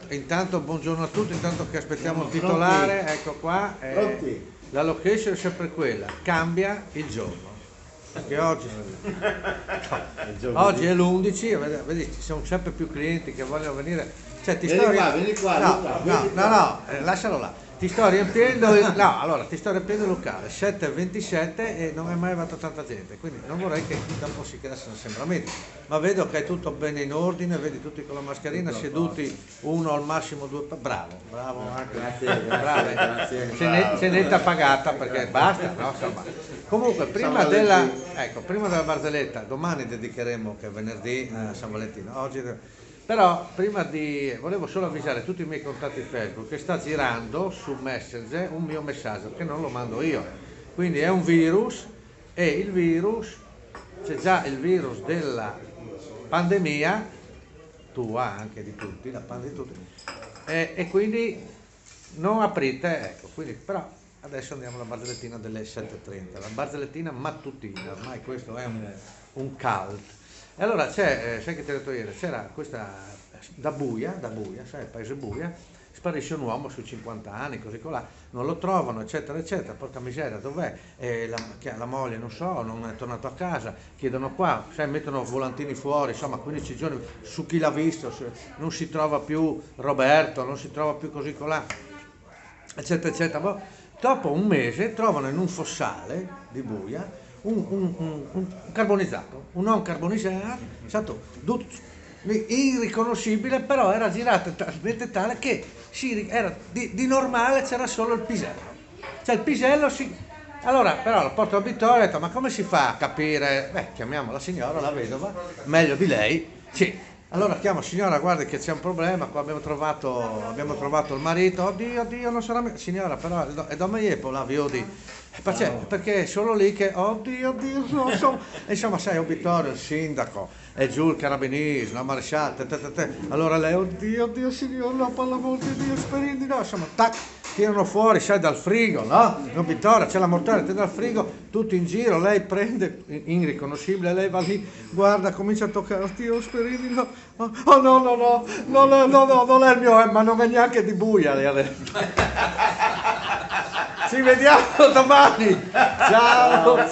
intanto buongiorno a tutti, intanto che aspettiamo il titolare, ecco qua, la location è sempre quella, cambia il giorno. Perché oggi è l'11, vedi, ci sono sempre più clienti che vogliono venire. Cioè, Vieni qua, no, lascialo là. Ti sto riempiendo ti sto riempiendo il locale 7:27 e non è mai arrivata tanta gente, quindi non vorrei che dopo si creassero assembramenti, ma vedo che è tutto bene in ordine, vedi tutti con la mascherina seduti, uno al massimo due, bravo anche, Grazie. cenetta pagata perché basta, no? Insomma. Comunque prima della barzelletta, domani dedicheremo, che è venerdì, a San Valentino, oggi. Però volevo solo avvisare tutti i miei contatti Facebook che sta girando su Messenger un mio messaggio che non lo mando io. Quindi è un virus e il virus, c'è già il virus della pandemia, tua anche di tutti, la pandemia di tutti, e quindi non aprite, ecco, quindi però adesso andiamo alla barzellettina delle 7:30, la barzellettina mattutina, ormai questo è un cult. E allora sai che ti ho detto ieri, c'era questa, da Buia, sai, il paese Buia, sparisce un uomo sui 50 anni, così colà, non lo trovano, eccetera, eccetera, porca miseria, dov'è? La moglie, non so, non è tornato a casa, chiedono qua, sai, mettono volantini fuori, insomma, 15 giorni, su chi l'ha visto, non si trova più Roberto, non si trova più così colà, eccetera, eccetera. Dopo un mese trovano in un fossale di Buia un carbonizzato, un non carbonizzato, stato irriconoscibile, però era girato talmente tale che era di normale, c'era solo il pisello. Cioè il pisello Allora, però lo porto a Vittorio e ho detto, ma come si fa a capire? Beh, chiamiamo la signora, la vedova, meglio di lei. Sì. Allora chiamo, signora, guardi che c'è un problema, qua abbiamo trovato il marito, oddio, non sarà signora, però è da Maiepo la Viodi, perché è solo lì che, oddio, non so, insomma, sai, Vittorio, il sindaco, è giù il carabinieri, la maresciallo, allora lei, oddio, signora, no, per l'amor di Dio, Sperini, no, insomma, tac, tirano fuori, sai, dal frigo, no? Vittoria, c'è la mortale, dal frigo, tutti in giro, lei prende, irriconoscibile, lei va lì, guarda, comincia a toccare, oddio, Sperini, no, oh no, non è il mio, ma non è neanche di Buia, lei ha detto. Ci vediamo domani, ciao.